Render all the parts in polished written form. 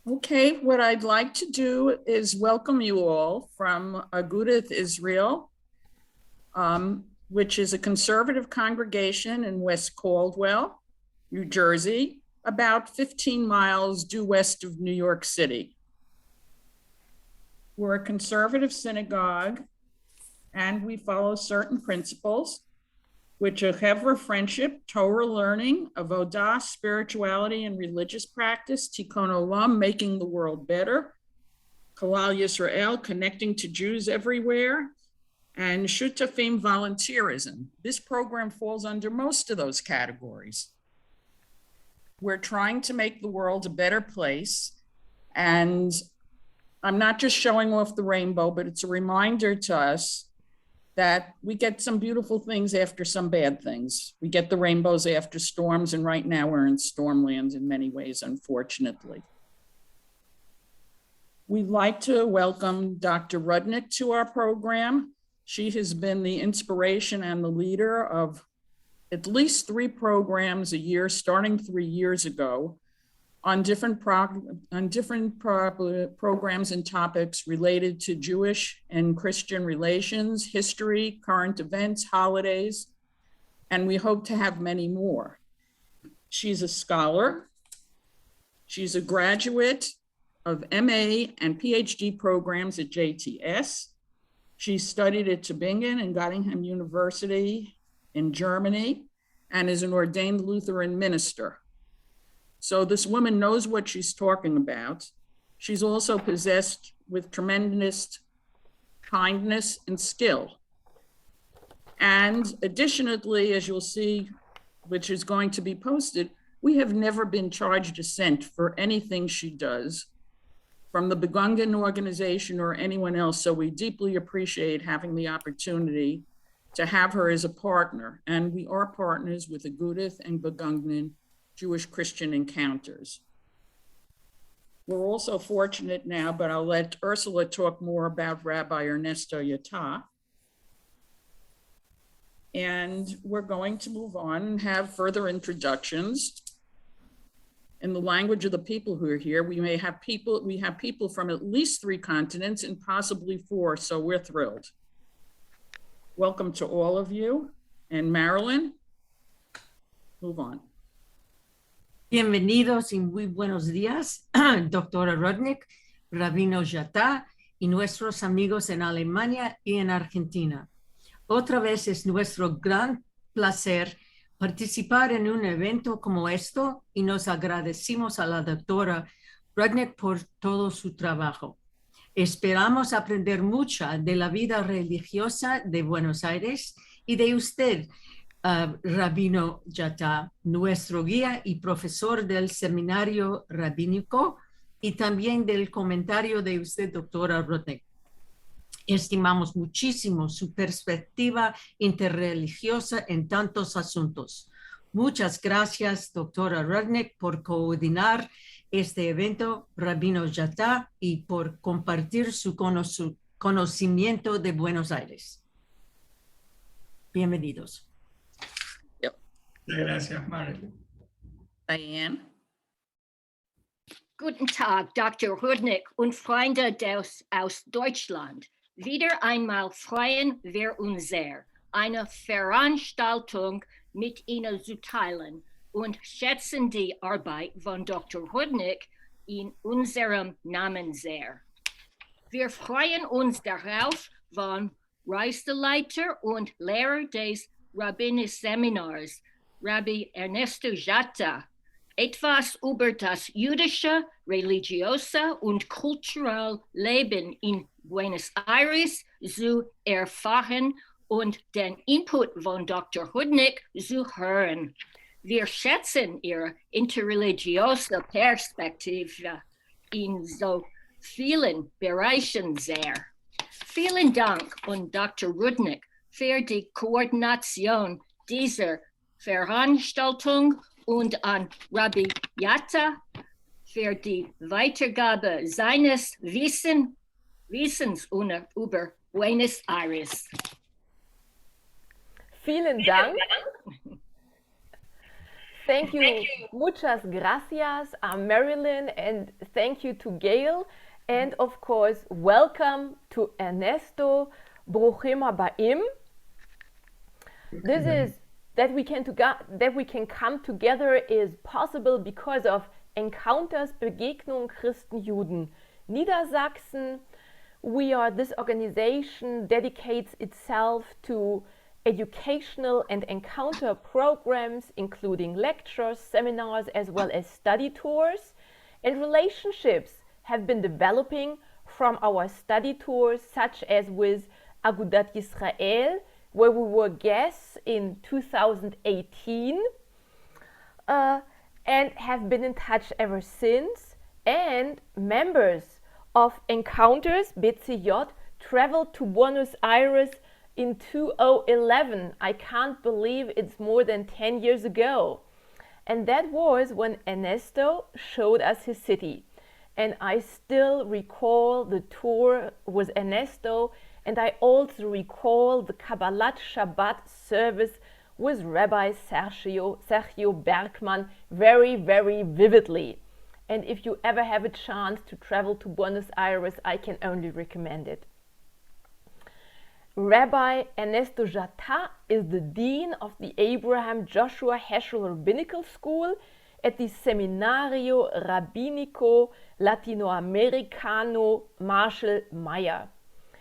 Okay, what I'd like to do is welcome you all from Agudath Israel, which is a conservative congregation in West Caldwell, New Jersey, about 15 miles due west of New York City. We're a conservative synagogue, and we follow certain principles, which are Hevra friendship, Torah learning, avodah, spirituality and religious practice, tikkun olam, making the world better, Kalal Yisrael, connecting to Jews everywhere, and shutafim, volunteerism. This program falls under most of those categories. We're trying to make the world a better place, and I'm not just showing off the rainbow, but it's a reminder to us that we get some beautiful things after some bad things. We get the rainbows after storms, and right now we're in stormlands in many ways, unfortunately. We'd like to welcome Dr. Rudnick to our program. She has been the inspiration and the leader of at least 3 programs a year, starting 3 years ago, on different programs and topics related to Jewish and Christian relations, history, current events, holidays, and we hope to have many more. She's a scholar. She's a graduate of MA and PhD programs at JTS. She studied at Tübingen and Göttingen University in Germany and is an ordained Lutheran minister. So this woman knows what she's talking about. She's also possessed with tremendous kindness and skill. And additionally, as you'll see, which is going to be posted, we have never been charged a cent for anything she does from the Begungen organization or anyone else. So we deeply appreciate having the opportunity to have her as a partner. And we are partners with Agudath and Begungen Jewish-Christian Encounters. We're also fortunate now, but I'll let Ursula talk more about Rabbi Ernesto Yattah. And we're going to move on and have further introductions. In the language of the people who are here, we have people from at least 3 continents and possibly 4, so we're thrilled. Welcome to all of you. And Marilyn, move on. Bienvenidos y muy buenos días, doctora Rudnick, Rabbiner Yattah y nuestros amigos en Alemania y en Argentina. Otra vez es nuestro gran placer participar en un evento como esto y nos agradecemos a la doctora Rudnick por todo su trabajo. Esperamos aprender mucho de la vida religiosa de Buenos Aires y de usted, Rabbiner Yattah, nuestro guía y profesor del seminario rabínico, y también del comentario de usted, doctora Rudnick. Estimamos muchísimo su perspectiva interreligiosa en tantos asuntos. Muchas gracias, doctora Rudnick, por coordinar este evento, Rabbiner Yattah, y por compartir su conocimiento de Buenos Aires. Bienvenidos. Gracias, Marilyn. Diane. Guten Tag, Dr. Rudnick und Freunde aus Deutschland. Wieder einmal freuen wir uns sehr, eine Veranstaltung mit Ihnen zu teilen und schätzen die Arbeit von Dr. Rudnick in unserem Namen sehr. Wir freuen uns darauf, von Reiseleiter und Lehrer des Rabbiner-Seminars, Rabbi Ernesto Yattah, etwas über das jüdische, religiöse und kulturelle Leben in Buenos Aires zu erfahren und den Input von Dr. Rudnick zu hören. Wir schätzen Ihre interreligiöse Perspektive in so vielen Bereichen sehr. Vielen Dank an Dr. Rudnick für die Koordination dieser Veranstaltung und an Rabbi Yattah für die Weitergabe seines Wissens über Buenos Aires. Vielen Dank. Thank you. Muchas gracias, Marilyn, and thank you to Gail. And of course, welcome to Ernesto. Bruchim habaim. This is that we can come together is possible because of Encounters Begegnung Christen-Juden Niedersachsen. This organization dedicates itself to educational and encounter programs, including lectures, seminars, as well as study tours. And relationships have been developing from our study tours, such as with Agudath Israel, where we were guests in 2018, and have been in touch ever since. And members of Encounters, BCJ, traveled to Buenos Aires in 2011. I can't believe it's more than 10 years ago. And that was when Ernesto showed us his city. And I still recall the tour with Ernesto, and I also recall the Kabbalat Shabbat service with Rabbi Sergio Bergman very, very vividly. And if you ever have a chance to travel to Buenos Aires, I can only recommend it. Rabbi Ernesto Yattah is the Dean of the Abraham Joshua Heschel Rabbinical School at the Seminario Rabbinico Latinoamericano Marshall Meyer.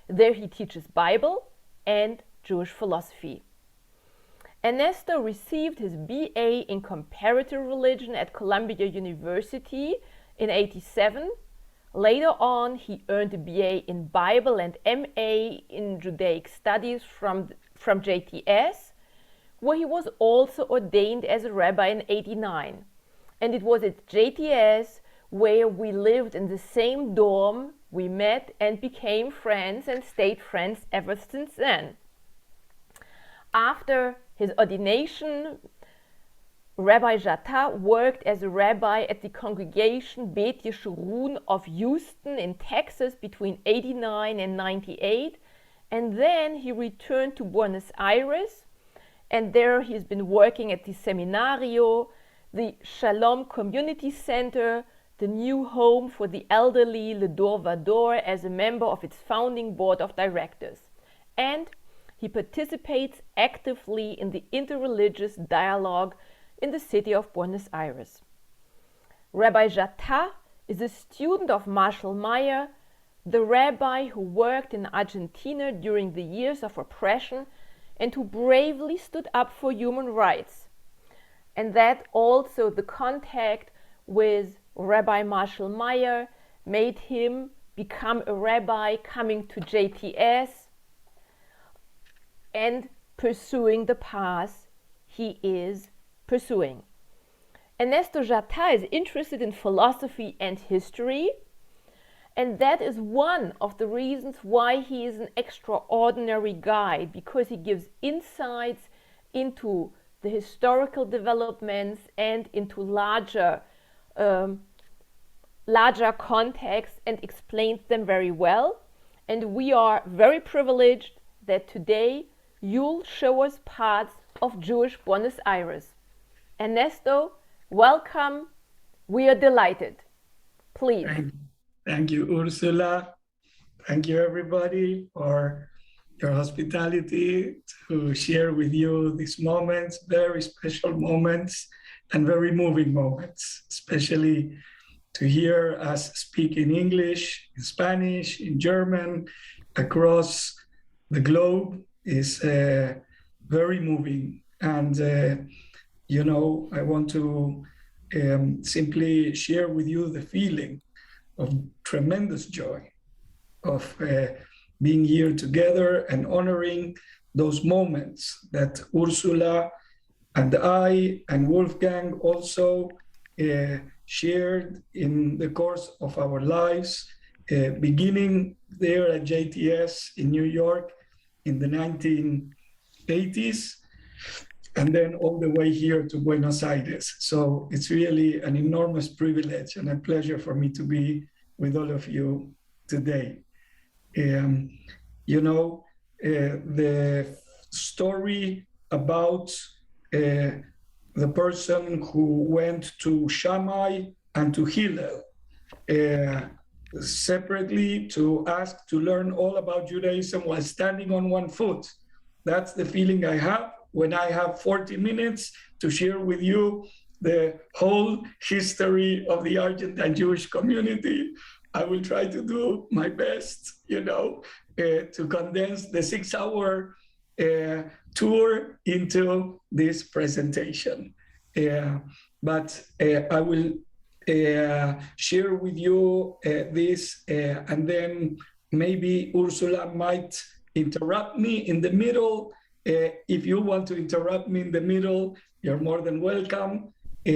There he teaches Bible and Jewish philosophy. Ernesto received his BA in Comparative Religion at Columbia University in '87. Later on, he earned a BA in Bible and MA in Judaic Studies from JTS, where he was also ordained as a rabbi in '89. And it was at JTS where we lived in the same dorm, we met and became friends and stayed friends ever since then. After his ordination, Rabbi Yattah worked as a rabbi at the congregation Bet Yeshurun of Houston in Texas between '89 and '98, and then he returned to Buenos Aires, and there he's been working at the Seminario, the Shalom Community Center, the new home for the elderly Le Dor Vador, as a member of its founding board of directors. And he participates actively in the interreligious dialogue in the city of Buenos Aires. Rabbi Yattah is a student of Marshall Meyer, the rabbi who worked in Argentina during the years of oppression and who bravely stood up for human rights. And that also the contact with Rabbi Marshall Meyer made him become a rabbi, coming to JTS and pursuing the path he is pursuing. Ernesto Yattah is interested in philosophy and history, and that is one of the reasons why he is an extraordinary guide, because he gives insights into the historical developments and into larger context and explains them very well. And we are very privileged that today you'll show us parts of Jewish Buenos Aires. Ernesto, welcome. We are delighted. Please. Thank you, Ursula. Thank you, everybody, for your hospitality to share with you these moments, very special moments and very moving moments, especially to hear us speak in English, in Spanish, in German, across the globe is very moving. And, I want to simply share with you the feeling of tremendous joy of being here together and honoring those moments that Ursula and I and Wolfgang also shared in the course of our lives, beginning there at JTS in New York in the 1980s, and then all the way here to Buenos Aires. So it's really an enormous privilege and a pleasure for me to be with all of you today. The story about the person who went to Shammai and to Hillel separately to ask to learn all about Judaism while standing on one foot. That's the feeling I have when I have 40 minutes to share with you the whole history of the Argentine Jewish community. I will try to do my best, to condense the 6-hour tour into this presentation. But I will share with you this, and then maybe Ursula might interrupt me in the middle. If you want to interrupt me in the middle, you're more than welcome. We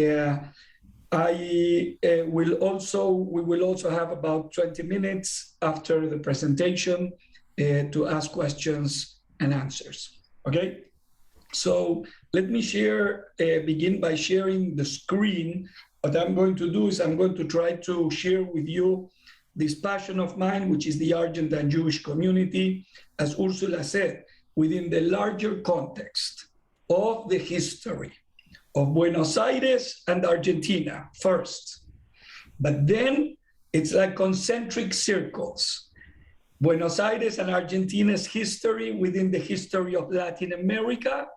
will also have about 20 minutes after the presentation to ask questions and answers. Okay? So let me begin by sharing the screen. What I'm going to do is I'm going to try to share with you this passion of mine, which is the Argentine Jewish community, as Ursula said, within the larger context of the history of Buenos Aires and Argentina first. But then it's like concentric circles. Buenos Aires and Argentina's history within the history of Latin America,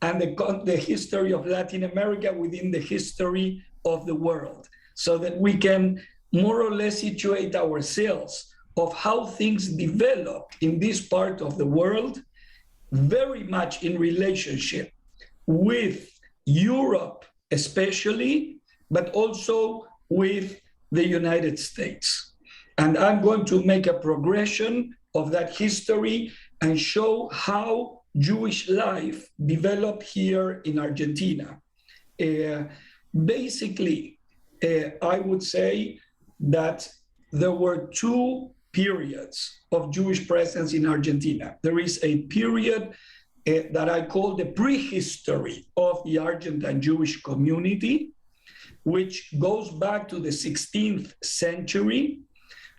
and the history of Latin America within the history of the world, so that we can more or less situate ourselves of how things develop in this part of the world, very much in relationship with Europe especially, but also with the United States. And I'm going to make a progression of that history and show how Jewish life developed here in Argentina. Basically, I would say that there were two periods of Jewish presence in Argentina. There is a period that I call the prehistory of the Argentine Jewish community, which goes back to the 16th century,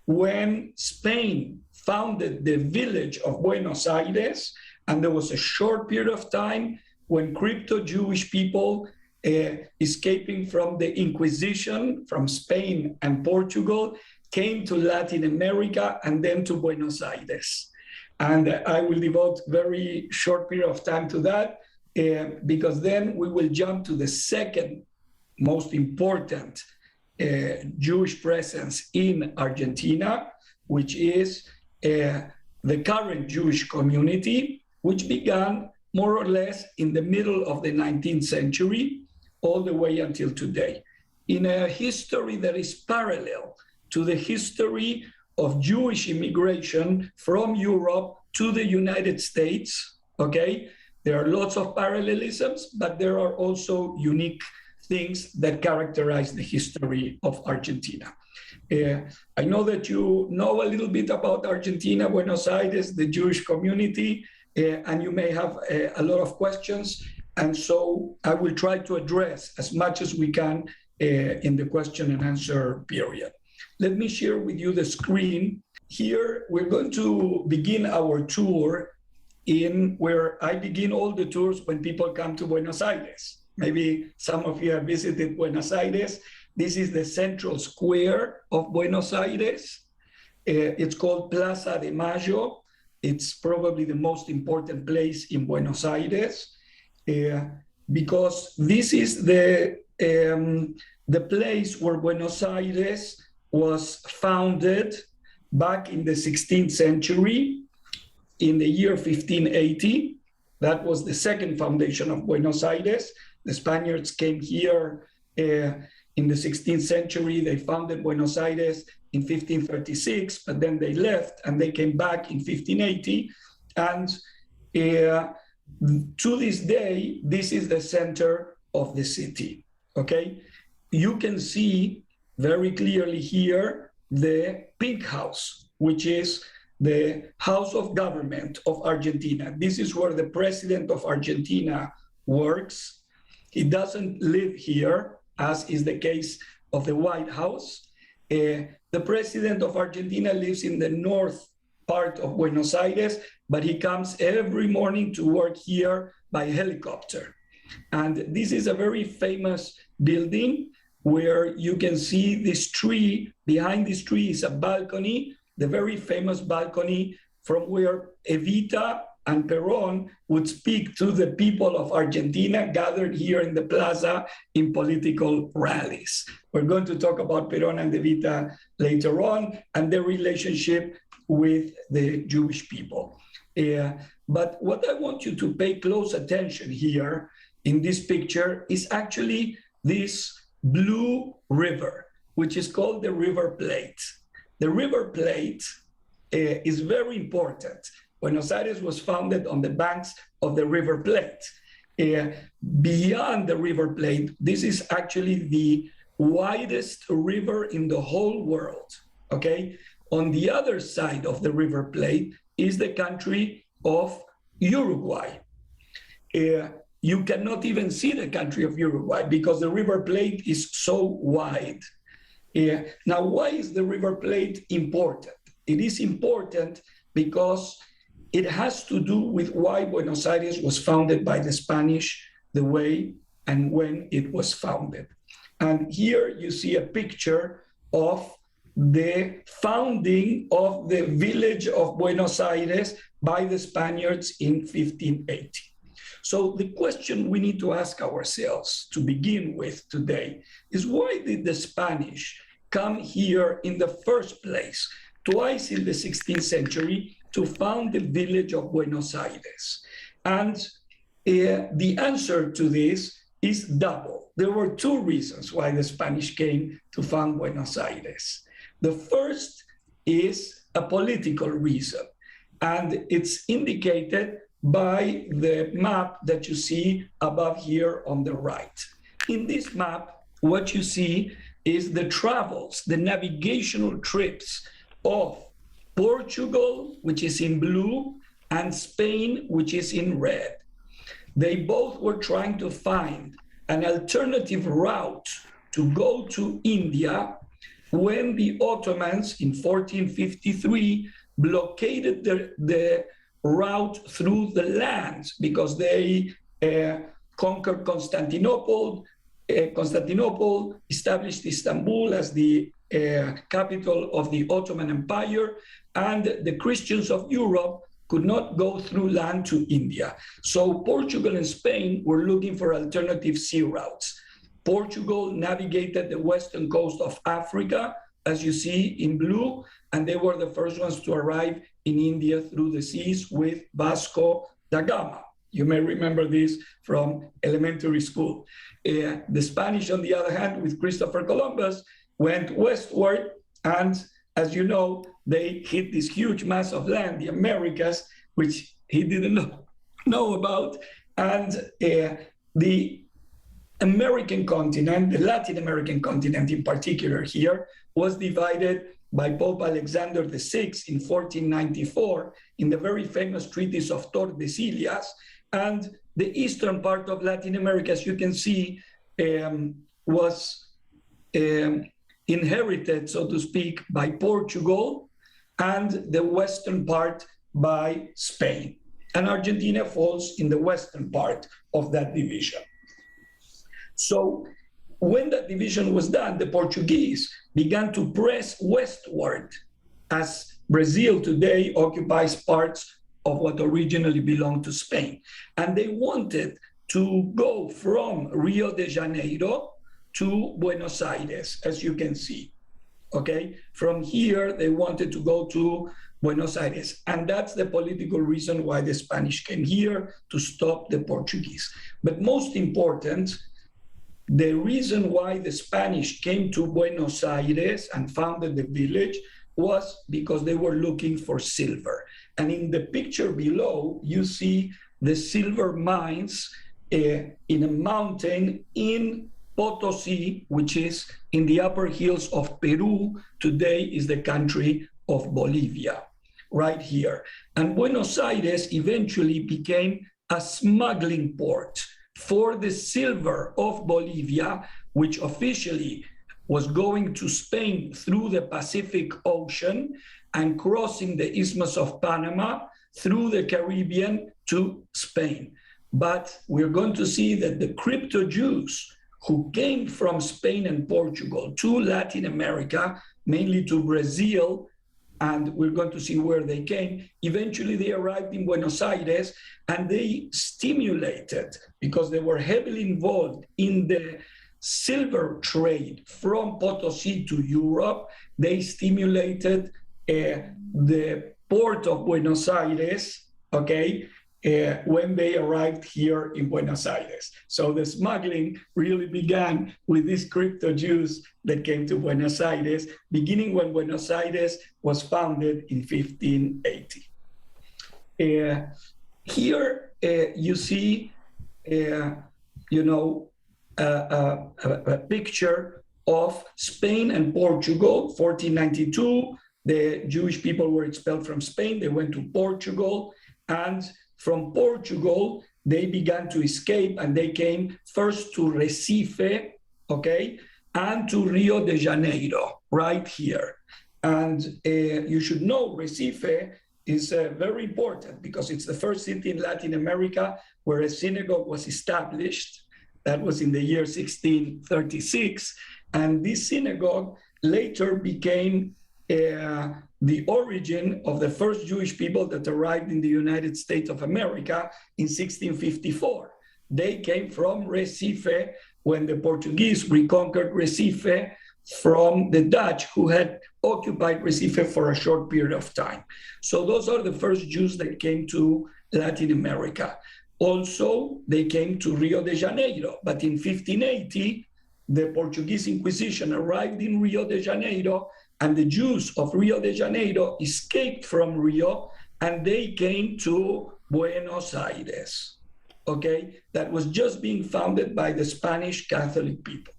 when Spain founded the village of Buenos Aires, and there was a short period of time when crypto-Jewish people escaping from the Inquisition from Spain and Portugal came to Latin America and then to Buenos Aires. And I will devote very short period of time to that because then we will jump to the second most important Jewish presence in Argentina, which is the current Jewish community, which began more or less in the middle of the 19th century, all the way until today, in a history that is parallel to the history of Jewish immigration from Europe to the United States, okay? There are lots of parallelisms, but there are also unique things that characterize the history of Argentina. I know that you know a little bit about Argentina, Buenos Aires, the Jewish community, and you may have a lot of questions. And so I will try to address as much as we can in the question and answer period. Let me share with you the screen. Here, we're going to begin our tour in where I begin all the tours when people come to Buenos Aires. Maybe some of you have visited Buenos Aires. This is the central square of Buenos Aires. It's called Plaza de Mayo. It's probably the most important place in Buenos Aires because this is the place where Buenos Aires was founded back in the 16th century, in the year 1580. That was the second foundation of Buenos Aires. The Spaniards came here in the 16th century. They founded Buenos Aires in 1536, but then they left and they came back in 1580. And to this day, this is the center of the city, okay? You can see very clearly here the pink house, which is the House of Government of Argentina. This is where the president of Argentina works. He doesn't live here, as is the case of the White House. The president of Argentina lives in the north part of Buenos Aires, but he comes every morning to work here by helicopter. And this is a very famous building where you can see this tree. Behind this tree is a balcony, the very famous balcony from where Evita and Perón would speak to the people of Argentina gathered here in the plaza in political rallies. We're going to talk about Perón and Evita later on and their relationship with the Jewish people. But what I want you to pay close attention here in this picture is actually this blue river, which is called the River Plate. The River Plate is very important. Buenos Aires was founded on the banks of the River Plate. Beyond the River Plate, this is actually the widest river in the whole world, okay? On the other side of the River Plate is the country of Uruguay. You cannot even see the country of Uruguay because the River Plate is so wide. Now, why is the River Plate important? It is important because it has to do with why Buenos Aires was founded by the Spanish, the way and when it was founded. And here you see a picture of the founding of the village of Buenos Aires by the Spaniards in 1580. So the question we need to ask ourselves to begin with today is, why did the Spanish come here in the first place, twice in the 16th century, to found the village of Buenos Aires? And the answer to this is double. There were two reasons why the Spanish came to found Buenos Aires. The first is a political reason, and it's indicated by the map that you see above here on the right. In this map, what you see is the travels, the navigational trips of Portugal, which is in blue, and Spain, which is in red. They both were trying to find an alternative route to go to India when the Ottomans in 1453 blockaded the route through the lands because they conquered Constantinople. Constantinople established Istanbul as the capital of the Ottoman Empire, and the Christians of Europe could not go through land to India. So Portugal and Spain were looking for alternative sea routes. Portugal navigated the western coast of Africa, as you see in blue, and they were the first ones to arrive in India through the seas with Vasco da Gama. You may remember this from elementary school. The Spanish, on the other hand, with Christopher Columbus, went westward, and as you know, they hit this huge mass of land, the Americas, which he didn't know about. And the American continent, the Latin American continent in particular here, was divided by Pope Alexander VI in 1494 in the very famous treatise of Tordesillas. And the eastern part of Latin America, as you can see, was inherited, so to speak, by Portugal, and the western part by Spain. And Argentina falls in the western part of that division. So when that division was done, the Portuguese began to press westward, as Brazil today occupies parts of what originally belonged to Spain. And they wanted to go from Rio de Janeiro to Buenos Aires, as you can see, okay? From here, they wanted to go to Buenos Aires. And that's the political reason why the Spanish came here, to stop the Portuguese. But most important, the reason why the Spanish came to Buenos Aires and founded the village was because they were looking for silver. And in the picture below, you see the silver mines in a mountain in Potosi, which is in the upper hills of Peru. Today is the country of Bolivia, right here. And Buenos Aires eventually became a smuggling port for the silver of Bolivia, which officially was going to Spain through the Pacific Ocean and crossing the Isthmus of Panama through the Caribbean to Spain. but we're going to see that the crypto Jews who came from Spain and Portugal to Latin America, mainly to Brazil, and we're going to see where they came. Eventually, they arrived in Buenos Aires, and they stimulated, because they were heavily involved in the silver trade from Potosí to Europe, they stimulated the port of Buenos Aires, okay, when they arrived here in Buenos Aires. So the smuggling really began with these crypto Jews that came to Buenos Aires, beginning when Buenos Aires was founded in 1580. Here you see, a picture of Spain and Portugal, 1492. The Jewish people were expelled from Spain. They went to Portugal, and from Portugal, they began to escape, and they came first to Recife, okay, and to Rio de Janeiro, right here. And you should know Recife is very important because it's the first city in Latin America where a synagogue was established. That was in the year 1636. And this synagogue later became the origin of the first Jewish people that arrived in the United States of America in 1654. They came from Recife when the Portuguese reconquered Recife from the Dutch, who had occupied Recife for a short period of time. So those are the first Jews that came to Latin America. Also, they came to Rio de Janeiro, but in 1580, the Portuguese Inquisition arrived in Rio de Janeiro, and the Jews of Rio de Janeiro escaped from Rio, and they came to Buenos Aires, okay? That was just being founded by the Spanish Catholic people.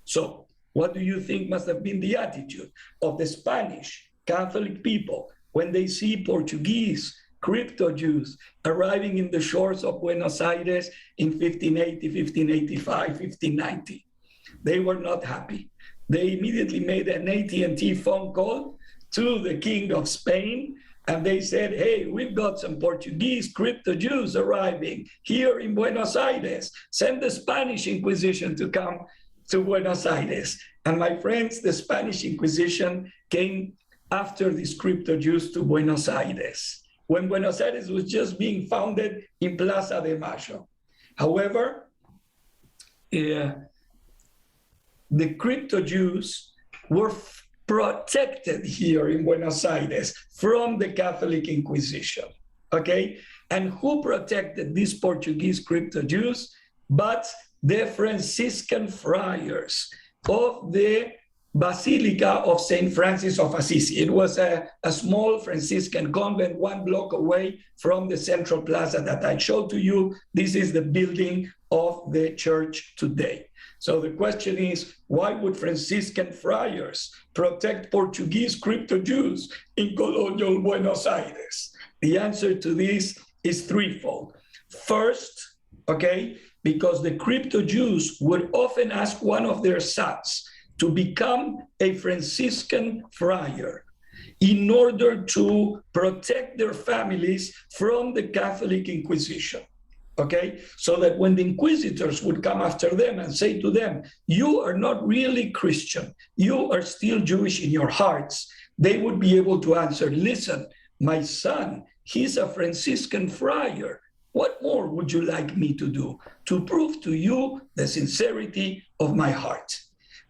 So what do you think must have been the attitude of the Spanish Catholic people when they see Portuguese crypto Jews arriving in the shores of Buenos Aires in 1580, 1585, 1590? They were not happy. They immediately made an AT&T phone call to the King of Spain, and they said, hey, we've got some Portuguese crypto Jews arriving here in Buenos Aires. Send the Spanish Inquisition to come to Buenos Aires. And my friends, the Spanish Inquisition came after these crypto Jews to Buenos Aires, when Buenos Aires was just being founded in Plaza de Mayo. However, the crypto Jews were protected here in Buenos Aires from the Catholic Inquisition, okay? And who protected these Portuguese crypto Jews? But the Franciscan friars of the Basilica of St. Francis of Assisi. It was a small Franciscan convent 1 block away from the central plaza that I showed to you. This is the building of the church today. So the question is, why would Franciscan friars protect Portuguese crypto Jews in colonial Buenos Aires? The answer to this is threefold. First, okay, because the crypto Jews would often ask one of their sons to become a Franciscan friar in order to protect their families from the Catholic Inquisition. Okay, so that when the inquisitors would come after them and say to them, you are not really Christian, you are still Jewish in your hearts, they would be able to answer, listen, my son, he's a Franciscan friar. What more would you like me to do to prove to you the sincerity of my heart?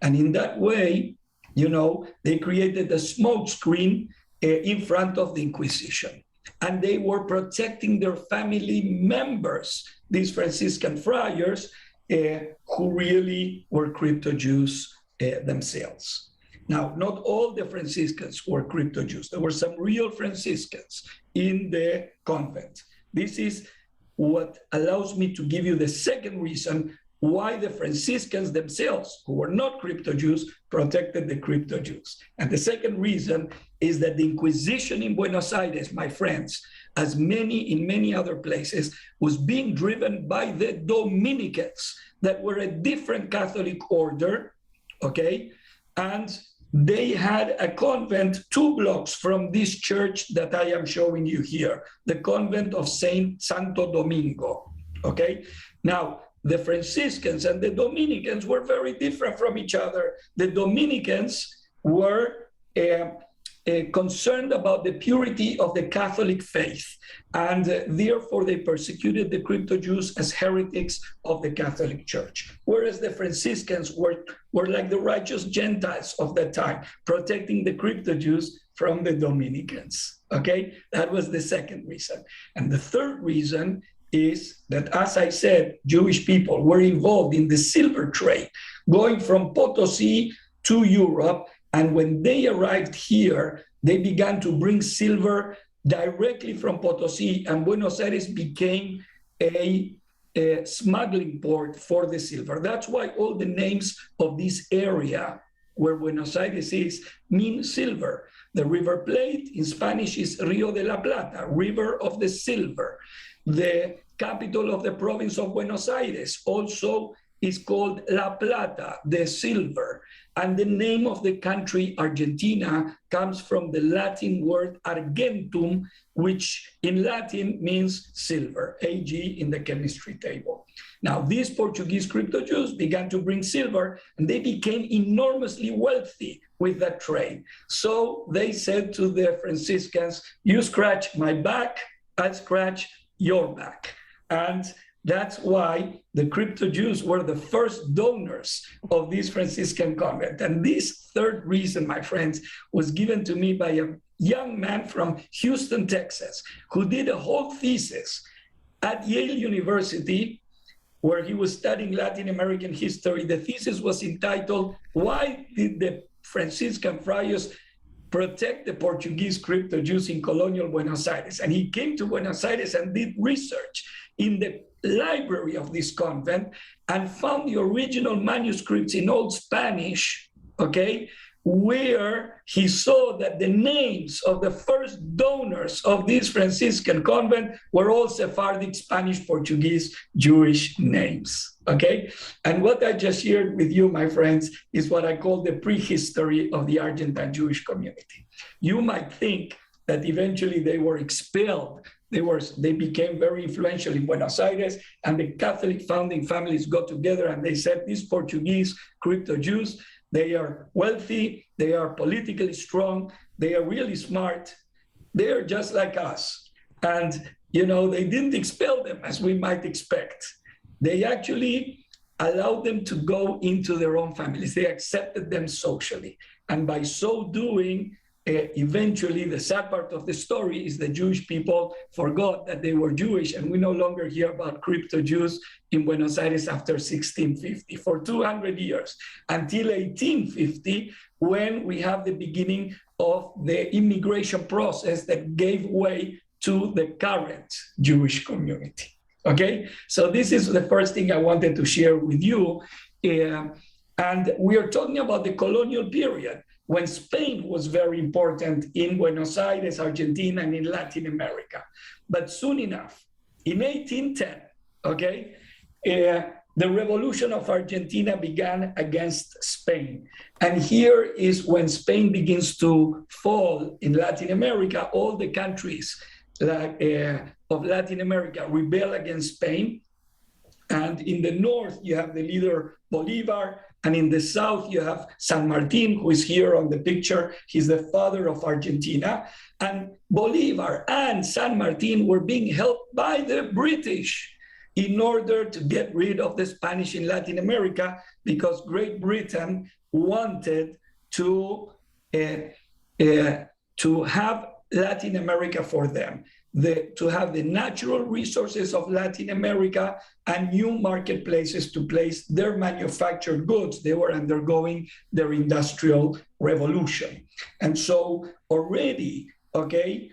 And in that way, they created a smoke screen in front of the Inquisition. And they were protecting their family members, these Franciscan friars, who really were crypto Jews themselves. Now, not all the Franciscans were crypto Jews. There were some real Franciscans in the convent. This is what allows me to give you the second reason why the Franciscans themselves, who were not crypto Jews, protected the crypto Jews. And the second reason is that the Inquisition in Buenos Aires, my friends, as in many other places, was being driven by the Dominicans that were a different Catholic order, okay? And they had a convent 2 blocks from this church that I am showing you here, the convent of Saint Santo Domingo, okay? Now, the Franciscans and the Dominicans were very different from each other. The Dominicans were concerned about the purity of the Catholic faith, and therefore they persecuted the crypto-Jews as heretics of the Catholic Church. Whereas the Franciscans were like the righteous Gentiles of that time, protecting the crypto-Jews from the Dominicans, okay? That was the second reason. And the third reason is that, as I said, Jewish people were involved in the silver trade, going from Potosi to Europe. And when they arrived here, they began to bring silver directly from Potosi, and Buenos Aires became a smuggling port for the silver. That's why all the names of this area where Buenos Aires is mean silver. The River Plate in Spanish is Rio de la Plata, river of the silver. The capital of the province of Buenos Aires also is called La Plata, the silver. And the name of the country, Argentina, comes from the Latin word argentum, which in Latin means silver, Ag in the chemistry table. Now, these Portuguese crypto-Jews began to bring silver, and they became enormously wealthy with that trade. So they said to the Franciscans, you scratch my back, I'll scratch your back. And that's why the crypto-Jews were the first donors of this Franciscan convent. And this third reason, my friends, was given to me by a young man from Houston, Texas, who did a whole thesis at Yale University, where he was studying Latin American history. The thesis was entitled, "Why did the Franciscan friars protect the Portuguese crypto-Jews in colonial Buenos Aires?" And he came to Buenos Aires and did research in the library of this convent and found the original manuscripts in Old Spanish, okay, where he saw that the names of the first donors of this Franciscan convent were all Sephardic, Spanish, Portuguese, Jewish names, okay? And what I just shared with you, my friends, is what I call the prehistory of the Argentine Jewish community. You might think that eventually they were expelled. They became very influential in Buenos Aires, and the Catholic founding families got together and they said, these Portuguese crypto-Jews, they are wealthy, they are politically strong, they are really smart, they are just like us. And, you know, they didn't expel them as we might expect. They actually allowed them to go into their own families. They accepted them socially. And by so doing, eventually, the sad part of the story is the Jewish people forgot that they were Jewish, and we no longer hear about crypto-Jews in Buenos Aires after 1650, for 200 years, until 1850, when we have the beginning of the immigration process that gave way to the current Jewish community, okay? So this is the first thing I wanted to share with you. And we are talking about the colonial period, when Spain was very important in Buenos Aires, Argentina, and in Latin America. But soon enough, in 1810, okay, the revolution of Argentina began against Spain. And here is when Spain begins to fall in Latin America. All the countries of Latin America rebel against Spain. And in the north, you have the leader Bolivar. And in the south, you have San Martin, who is here on the picture. He's the father of Argentina. And Bolivar and San Martin were being helped by the British in order to get rid of the Spanish in Latin America, because Great Britain wanted to have Latin America for them. To have the natural resources of Latin America and new marketplaces to place their manufactured goods. They were undergoing their industrial revolution. And so already, okay,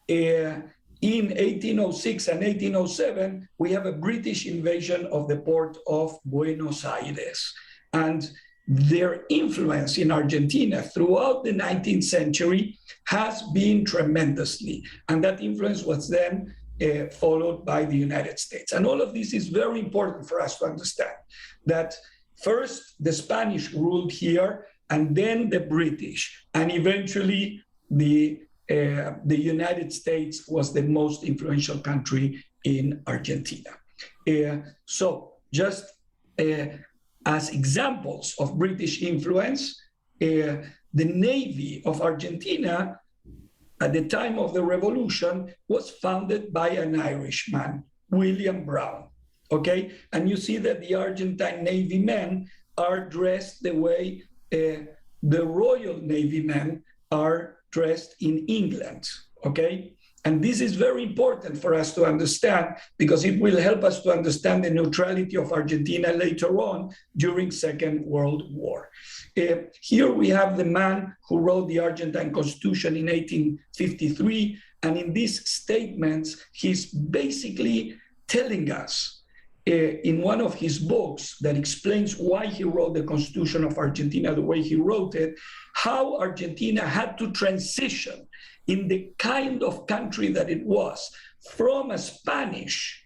in 1806 and 1807, we have a British invasion of the port of Buenos Aires. And their influence in Argentina throughout the 19th century has been tremendously. And that influence was then followed by the United States. And all of this is very important for us to understand, that first the Spanish ruled here, and then the British, and eventually the United States was the most influential country in Argentina. So just as examples of British influence, the Navy of Argentina at the time of the revolution was founded by an Irishman, William Brown, okay? And you see that the Argentine Navy men are dressed the way the Royal Navy men are dressed in England, okay? And this is very important for us to understand because it will help us to understand the neutrality of Argentina later on during Second World War. Here we have the man who wrote the Argentine Constitution in 1853. And in these statements, he's basically telling us in one of his books that explains why he wrote the Constitution of Argentina the way he wrote it, how Argentina had to transition in the kind of country that it was, from a Spanish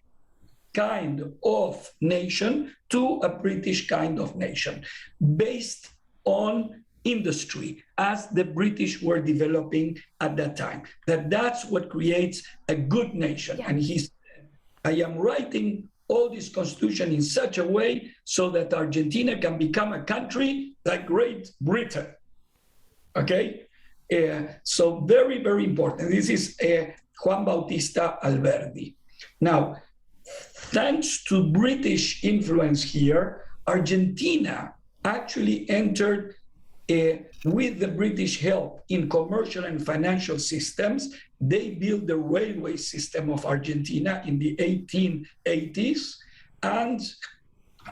kind of nation to a British kind of nation, based on industry as the British were developing at that time. That's what creates a good nation. Yeah. And he said, I am writing all this constitution in such a way so that Argentina can become a country like Great Britain, okay? So very, very important. This is Juan Bautista Alberdi. Now, thanks to British influence here, Argentina actually entered with the British help in commercial and financial systems. They built the railway system of Argentina in the 1880s, and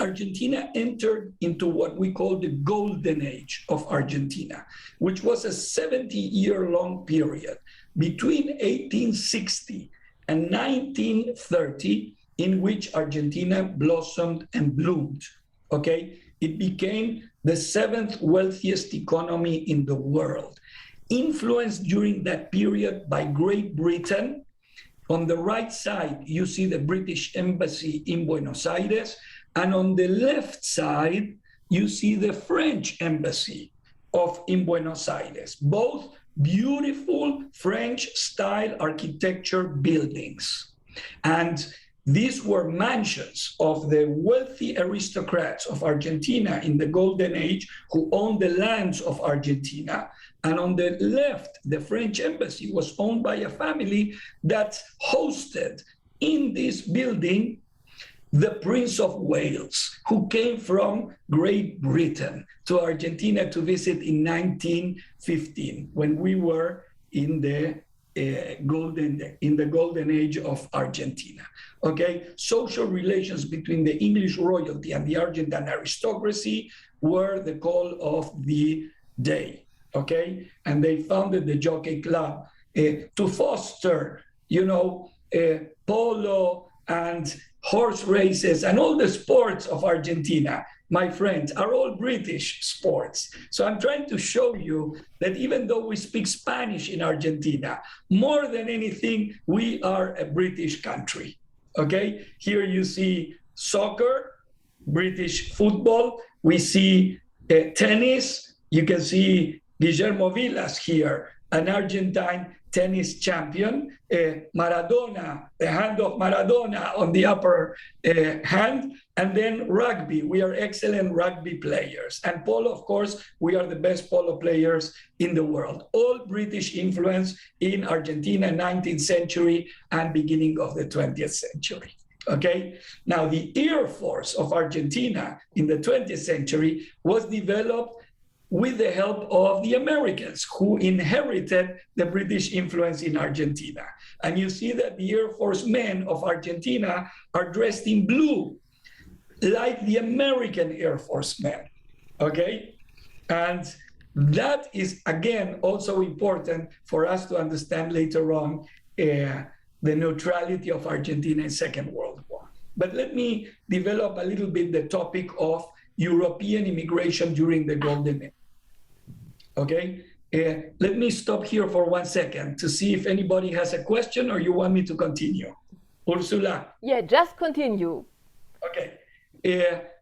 Argentina entered into what we call the golden age of Argentina, which was a 70-year-long period between 1860 and 1930, in which Argentina blossomed and bloomed, okay? It became the 7th wealthiest economy in the world, influenced during that period by Great Britain. On the right side, you see the British Embassy in Buenos Aires, and on the left side, you see the French Embassy in Buenos Aires, both beautiful French-style architecture buildings. And these were mansions of the wealthy aristocrats of Argentina in the Golden Age who owned the lands of Argentina. And on the left, the French Embassy was owned by a family that hosted in this building the Prince of Wales, who came from Great Britain to Argentina to visit in 1915, when we were in the golden age of Argentina. Okay, social relations between the English royalty and the Argentine aristocracy were the call of the day. Okay, and they founded the Jockey Club to foster, polo and horse races and all the sports of Argentina, my friends, are all British sports. So I'm trying to show you that even though we speak Spanish in Argentina, more than anything, we are a British country, okay? Here you see soccer, British football. We see tennis. You can see Guillermo Vilas here, an Argentine tennis champion, Maradona, the hand of Maradona on the upper hand, and then rugby. We are excellent rugby players. And polo, of course, we are the best polo players in the world. All British influence in Argentina, 19th century and beginning of the 20th century. Okay, now the Air Force of Argentina in the 20th century was developed with the help of the Americans, who inherited the British influence in Argentina. And you see that the Air Force men of Argentina are dressed in blue, like the American Air Force men, okay? And that is, again, also important for us to understand later on the neutrality of Argentina in Second World War. But let me develop a little bit the topic of European immigration during the Golden Age. Okay, let me stop here for 1 second to see if anybody has a question or you want me to continue. Ursula? Yeah, just continue. Okay,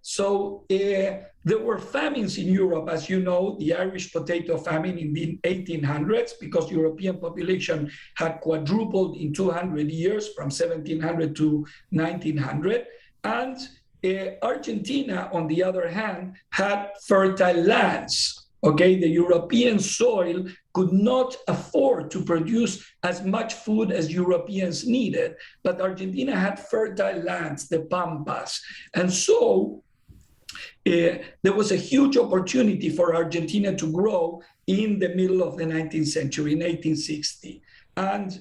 so there were famines in Europe, as you know, the Irish potato famine in the 1800s, because European population had quadrupled in 200 years from 1700 to 1900. And Argentina, on the other hand, had fertile lands. Okay, the European soil could not afford to produce as much food as Europeans needed, but Argentina had fertile lands, the Pampas. And so there was a huge opportunity for Argentina to grow in the middle of the 19th century, in 1860. And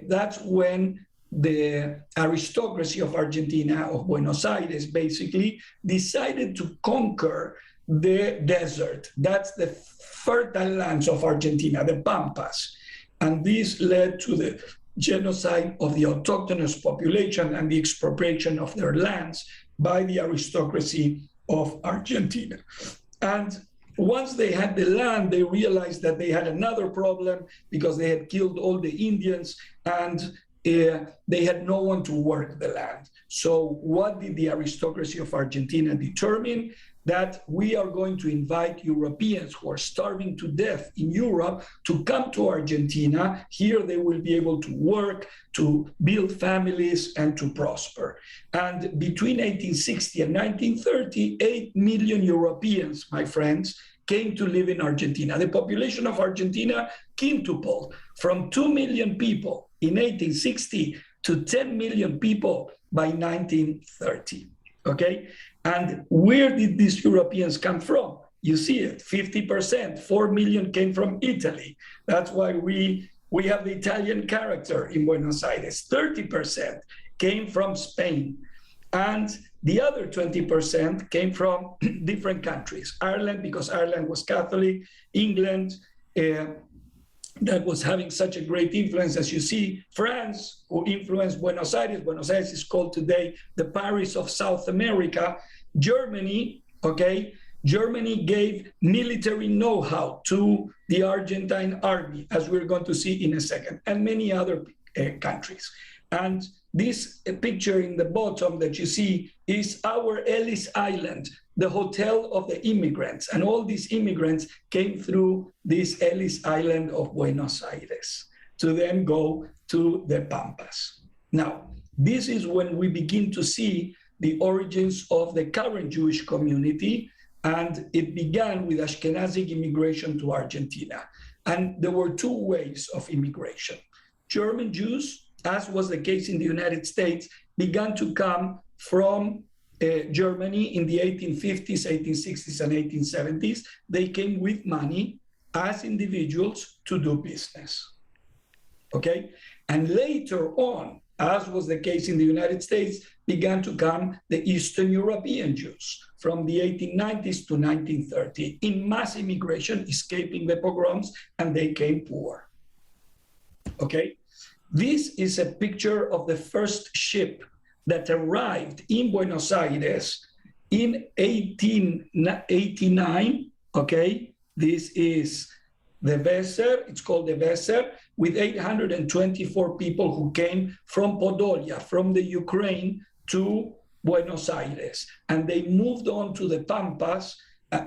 that's when the aristocracy of Argentina, of Buenos Aires, basically decided to conquer the desert. That's the fertile lands of Argentina, the Pampas. And this led to the genocide of the autochthonous population and the expropriation of their lands by the aristocracy of Argentina. And once they had the land, they realized that they had another problem because they had killed all the Indians and they had no one to work the land. So what did the aristocracy of Argentina determine? That we are going to invite Europeans who are starving to death in Europe to come to Argentina. Here they will be able to work, to build families, and to prosper. And between 1860 and 1930, 8 million Europeans, my friends, came to live in Argentina. The population of Argentina quintupled from 2 million people in 1860 to 10 million people by 1930, okay? And where did these Europeans come from? You see it, 50%, 4 million came from Italy. That's why we have the Italian character in Buenos Aires. 30% came from Spain. And the other 20% came from different countries. Ireland, because Ireland was Catholic, England, that was having such a great influence, as you see, France, who influenced Buenos Aires. Buenos Aires is called today the Paris of South America. Germany, okay, Germany gave military know-how to the Argentine army, as we're going to see in a second, and many other countries. And this picture in the bottom that you see is our Ellis Island, the hotel of the immigrants. And all these immigrants came through this Ellis Island of Buenos Aires to then go to the Pampas. Now, this is when we begin to see the origins of the current Jewish community, and it began with Ashkenazic immigration to Argentina. And there were two ways of immigration. German Jews, as was the case in the United States, began to come from Germany in the 1850s, 1860s, and 1870s. They came with money as individuals to do business, okay? And later on, as was the case in the United States, began to come the Eastern European Jews from the 1890s to 1930 in mass immigration, escaping the pogroms, and they came poor, okay? This is a picture of the first ship that arrived in Buenos Aires in 1889, okay? This is the vessel, it's called the vessel, with 824 people who came from Podolia, from the Ukraine to Buenos Aires. And they moved on to the Pampas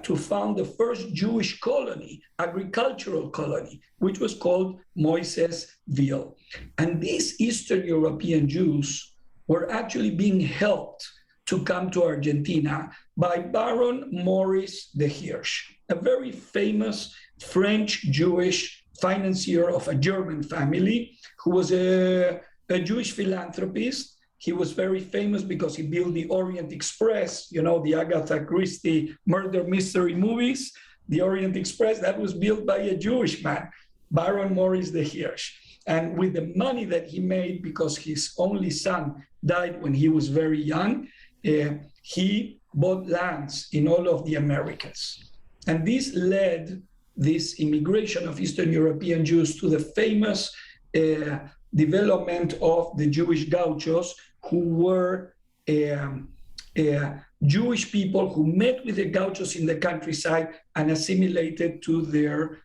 to found the first Jewish colony, agricultural colony, which was called Moisesville. And these Eastern European Jews were actually being helped to come to Argentina by Baron Maurice de Hirsch, a very famous French Jewish financier of a German family who was a Jewish philanthropist. He was very famous because he built the Orient Express, you know, the Agatha Christie murder mystery movies. The Orient Express, that was built by a Jewish man, Baron Maurice de Hirsch. And with the money that he made, because his only son died when he was very young, he bought lands in all of the Americas. And this led this immigration of Eastern European Jews to the famous development of the Jewish gauchos, who were Jewish people who met with the gauchos in the countryside and assimilated to their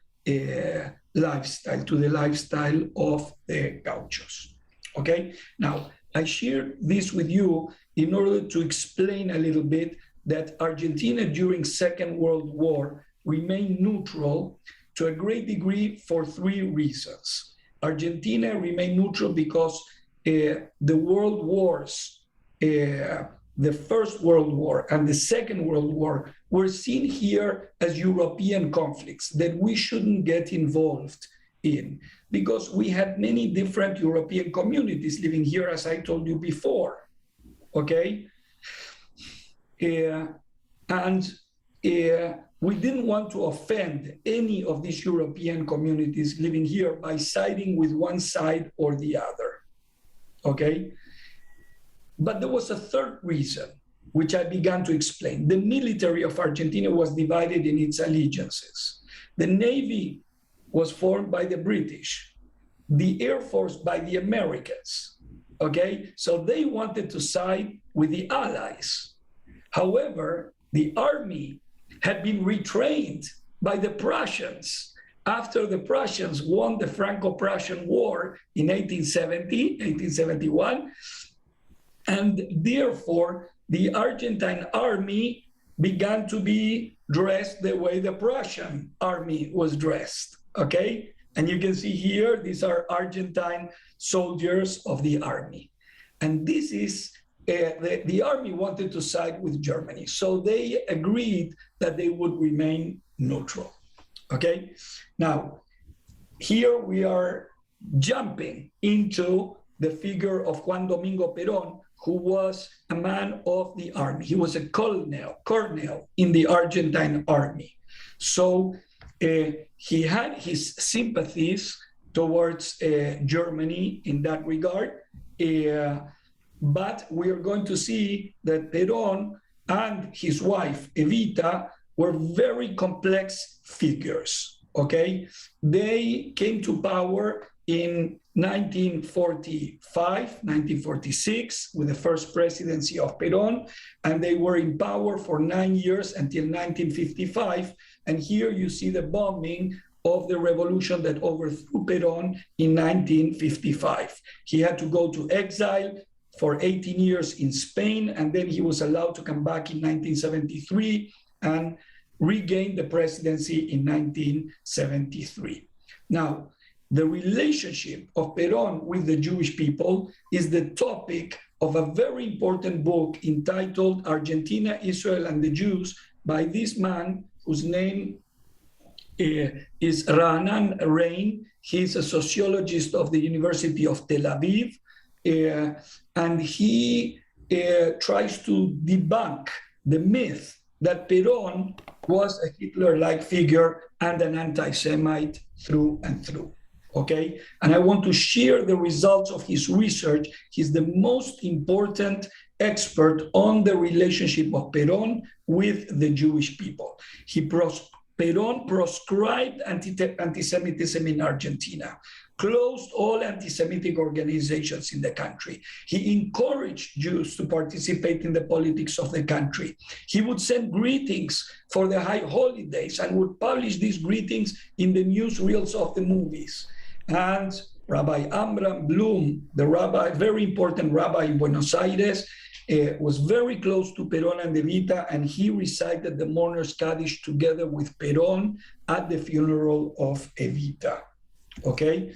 lifestyle, to the lifestyle of the gauchos. Okay, now I share this with you in order to explain a little bit that Argentina during Second World War remained neutral to a great degree for three reasons. Argentina remained neutral because the world wars the First World War and the Second World War were seen here as European conflicts that we shouldn't get involved in, because we had many different European communities living here, as I told you before, okay? We didn't want to offend any of these European communities living here by siding with one side or the other, okay? But there was a third reason, which I began to explain. The military of Argentina was divided in its allegiances. The Navy was formed by the British, the Air Force by the Americans, okay? So they wanted to side with the Allies. However, the army had been retrained by the Prussians after the Prussians won the Franco-Prussian War in 1871, and therefore the Argentine army began to be dressed the way the Prussian army was dressed, okay? And you can see here, these are Argentine soldiers of the army. And this is, the army wanted to side with Germany. So they agreed that they would remain neutral, okay? Now, here we are jumping into the figure of Juan Domingo Perón, who was a man of the army. He was a colonel in the Argentine army. So he had his sympathies towards Germany in that regard. But we are going to see that Perón and his wife, Evita, were very complex figures, okay? They came to power in 1945, 1946, with the first presidency of Perón, and they were in power for 9 years until 1955. And here you see the bombing of the revolution that overthrew Perón in 1955. He had to go to exile for 18 years in Spain, and then he was allowed to come back in 1973 and regain the presidency in 1973. Now, the relationship of Perón with the Jewish people is the topic of a very important book entitled Argentina, Israel, and the Jews by this man whose name is Ra'anan Rein. He's a sociologist of the University of Tel Aviv, and he tries to debunk the myth that Perón was a Hitler-like figure and an anti-Semite through and through. Okay, and I want to share the results of his research. He's the most important expert on the relationship of Perón with the Jewish people. Perón proscribed anti-Semitism in Argentina, closed all anti-Semitic organizations in the country. He encouraged Jews to participate in the politics of the country. He would send greetings for the high holidays and would publish these greetings in the newsreels of the movies. And Rabbi Amram Bloom, the rabbi, very important rabbi in Buenos Aires, was very close to Perón and Evita, and he recited the mourner's Kaddish together with Perón at the funeral of Evita. Okay?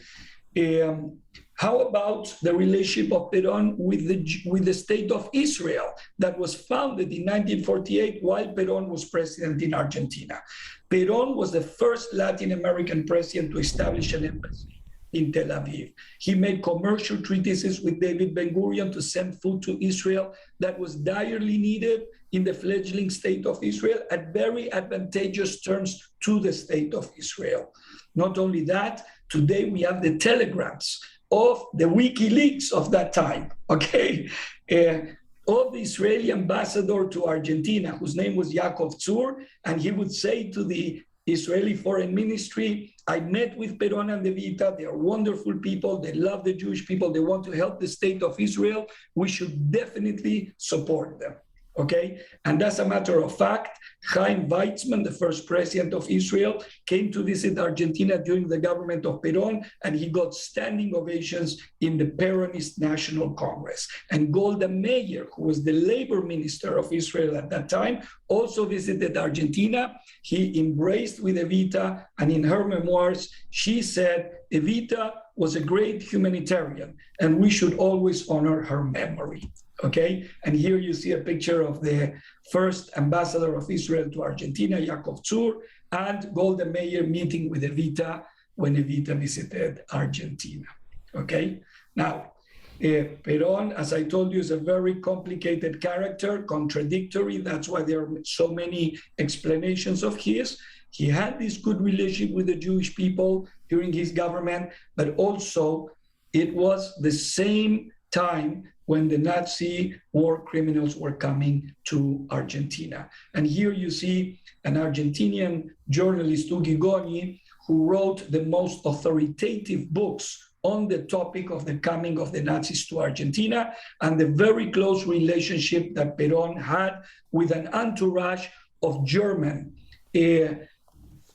How about the relationship of Perón with the state of Israel that was founded in 1948 while Perón was president in Argentina? Perón was the first Latin American president to establish an embassy in Tel Aviv. He made commercial treaties with David Ben-Gurion to send food to Israel that was direly needed in the fledgling state of Israel at very advantageous terms to the state of Israel. Not only that, today we have the telegrams of the WikiLeaks of that time, okay? Of the Israeli ambassador to Argentina, whose name was Yaakov Tzur, and he would say to the Israeli Foreign Ministry, I met with Perón and Evita. They are wonderful people. They love the Jewish people. They want to help the state of Israel. We should definitely support them, okay? And as a matter of fact, Chaim Weizmann, the first president of Israel, came to visit Argentina during the government of Perón, and he got standing ovations in the Peronist National Congress. And Golda Meir, who was the labor minister of Israel at that time, also visited Argentina. He embraced with Evita, and in her memoirs, she said, Evita was a great humanitarian, and we should always honor her memory. Okay, and here you see a picture of the first ambassador of Israel to Argentina, Yaakov Tzur, and Golda Meir meeting with Evita when Evita visited Argentina. Okay, now, Perón, as I told you, is a very complicated character, contradictory. That's why there are so many explanations of his. He had this good relationship with the Jewish people during his government, but also it was the same time when the Nazi war criminals were coming to Argentina. And here you see an Argentinian journalist, Ugi Goni, who wrote the most authoritative books on the topic of the coming of the Nazis to Argentina and the very close relationship that Perón had with an entourage of German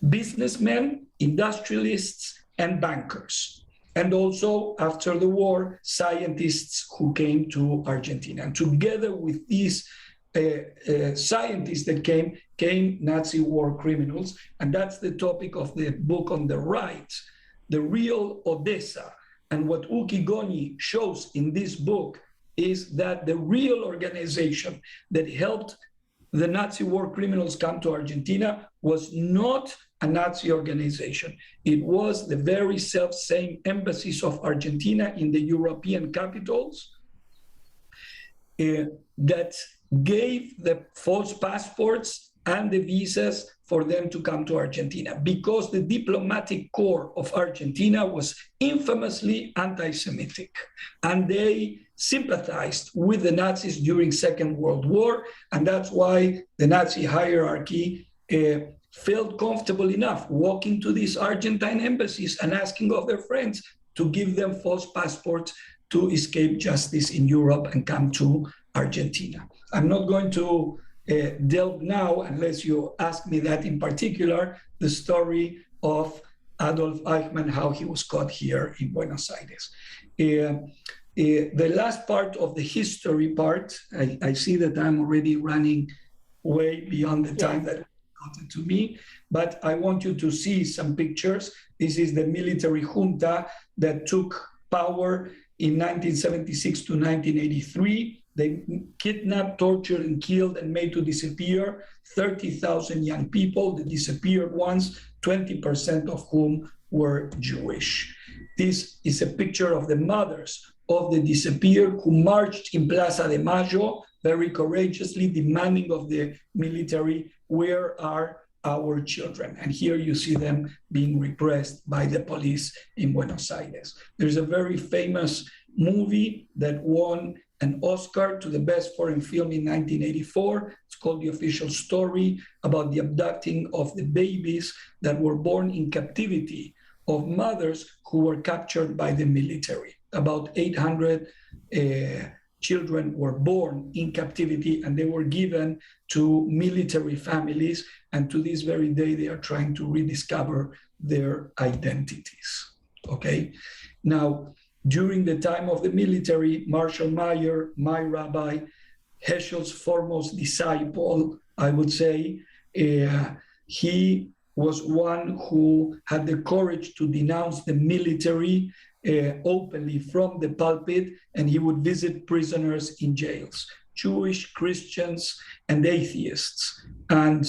businessmen, industrialists, and bankers. And also, after the war, scientists who came to Argentina. And together with these scientists that came Nazi war criminals. And that's the topic of the book on the right, The Real Odessa. And what Ugi Goni shows in this book is that the real organization that helped the Nazi war criminals come to Argentina was not a Nazi organization. It was the very self-same embassies of Argentina in the European capitals that gave the false passports and the visas for them to come to Argentina, because the diplomatic corps of Argentina was infamously anti-Semitic, and they sympathized with the Nazis during Second World War, and that's why the Nazi hierarchy felt comfortable enough walking to these Argentine embassies and asking of their friends to give them false passports to escape justice in Europe and come to Argentina. I'm not going to delve now, unless you ask me that in particular, the story of Adolf Eichmann, how he was caught here in Buenos Aires. The last part of the history part, I see that I'm already running way beyond the time that allotted to me, but I want you to see some pictures. This is the military junta that took power in 1976 to 1983. They kidnapped, tortured, and killed and made to disappear 30,000 young people, the disappeared ones, 20% of whom were Jewish. This is a picture of the mothers of the disappeared who marched in Plaza de Mayo very courageously, demanding of the military, where are our children? And here you see them being repressed by the police in Buenos Aires. There's a very famous movie that won an Oscar to the best foreign film in 1984. It's called The Official Story, about the abducting of the babies that were born in captivity of mothers who were captured by the military. About 800 children were born in captivity, and they were given to military families. And to this very day, they are trying to rediscover their identities. Okay? Now, during the time of the military, Marshall Meyer, my rabbi, Heschel's foremost disciple, I would say, he was one who had the courage to denounce the military openly from the pulpit, and he would visit prisoners in jails, Jewish, Christians, and atheists. And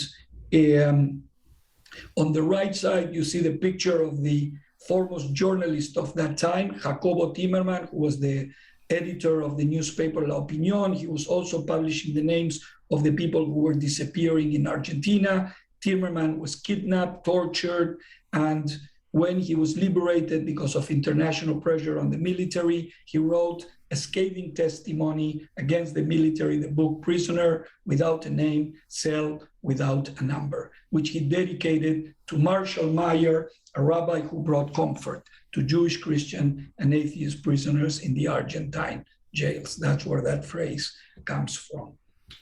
on the right side, you see the picture of the foremost journalist of that time, Jacobo Timmerman, who was the editor of the newspaper La Opinión. He was also publishing the names of the people who were disappearing in Argentina. Timmerman was kidnapped, tortured, and when he was liberated because of international pressure on the military, he wrote a scathing testimony against the military, the book Prisoner Without a Name, Cell Without a Number, which he dedicated to Marshall Meyer, a rabbi who brought comfort to Jewish, Christian, and atheist prisoners in the Argentine jails. That's where that phrase comes from,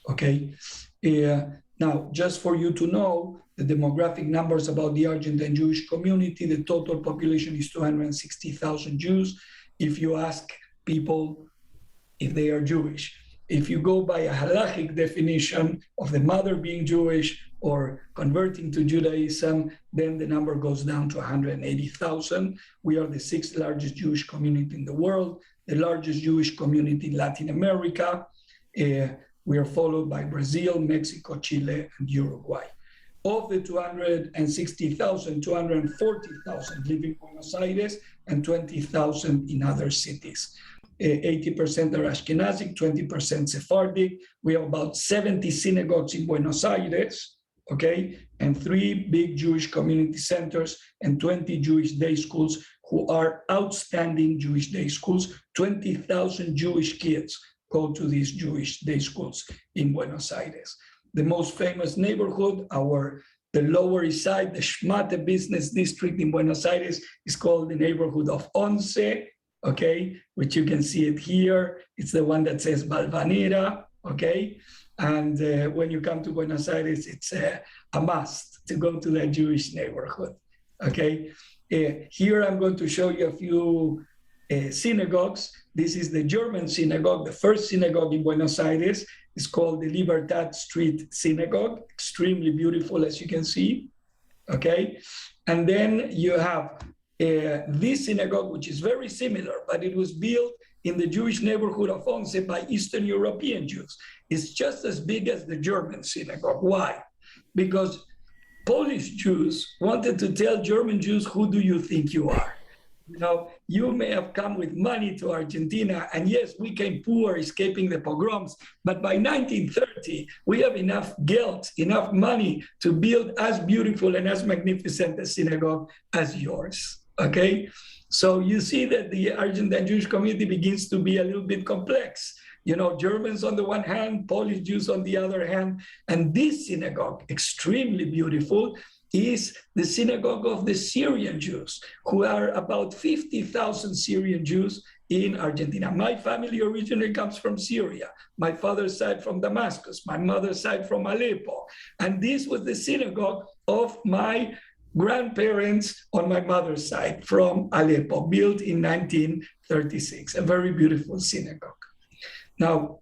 okay? Now, just for you to know, the demographic numbers about the Argentine Jewish community, the total population is 260,000 Jews. If you ask people if they are Jewish, if you go by a halachic definition of the mother being Jewish or converting to Judaism, then the number goes down to 180,000. We are the 6th largest Jewish community in the world, the largest Jewish community in Latin America. We are followed by Brazil, Mexico, Chile, and Uruguay. Of the 260,000, 240,000 live in Buenos Aires and 20,000 in other cities. 80% are Ashkenazic, 20% Sephardic. We have about 70 synagogues in Buenos Aires, okay? And 3 big Jewish community centers and 20 Jewish day schools who are outstanding Jewish day schools. 20,000 Jewish kids go to these Jewish day schools in Buenos Aires. The most famous neighborhood, the Lower East Side, the Schmate business district in Buenos Aires, is called the neighborhood of Once, okay, which you can see it here. It's the one that says Balvanera, okay? And when you come to Buenos Aires, it's a must to go to that Jewish neighborhood, okay? Here I'm going to show you a few synagogues. This is the German synagogue, the first synagogue in Buenos Aires. It's called the Libertad Street Synagogue, extremely beautiful, as you can see, okay? And then you have this synagogue, which is very similar, but it was built in the Jewish neighborhood of Once by Eastern European Jews. It's just as big as the German synagogue. Why? Because Polish Jews wanted to tell German Jews, who do you think you are? You know, you may have come with money to Argentina, and yes, we came poor, escaping the pogroms, but by 1930, we have enough geld, enough money to build as beautiful and as magnificent a synagogue as yours, okay? So you see that the Argentine Jewish community begins to be a little bit complex. You know, Germans on the one hand, Polish Jews on the other hand, and this synagogue, extremely beautiful, is the synagogue of the Syrian Jews, who are about 50,000 Syrian Jews in Argentina. My family originally comes from Syria. My father's side from Damascus, my mother's side from Aleppo. And this was the synagogue of my grandparents on my mother's side from Aleppo, built in 1936, a very beautiful synagogue. Now,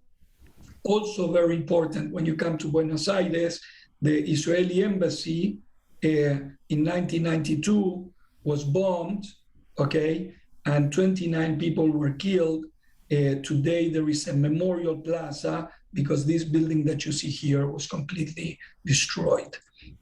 also very important when you come to Buenos Aires, the Israeli embassy in 1992 was bombed, okay, and 29 people were killed. Today there is a memorial plaza because this building that you see here was completely destroyed.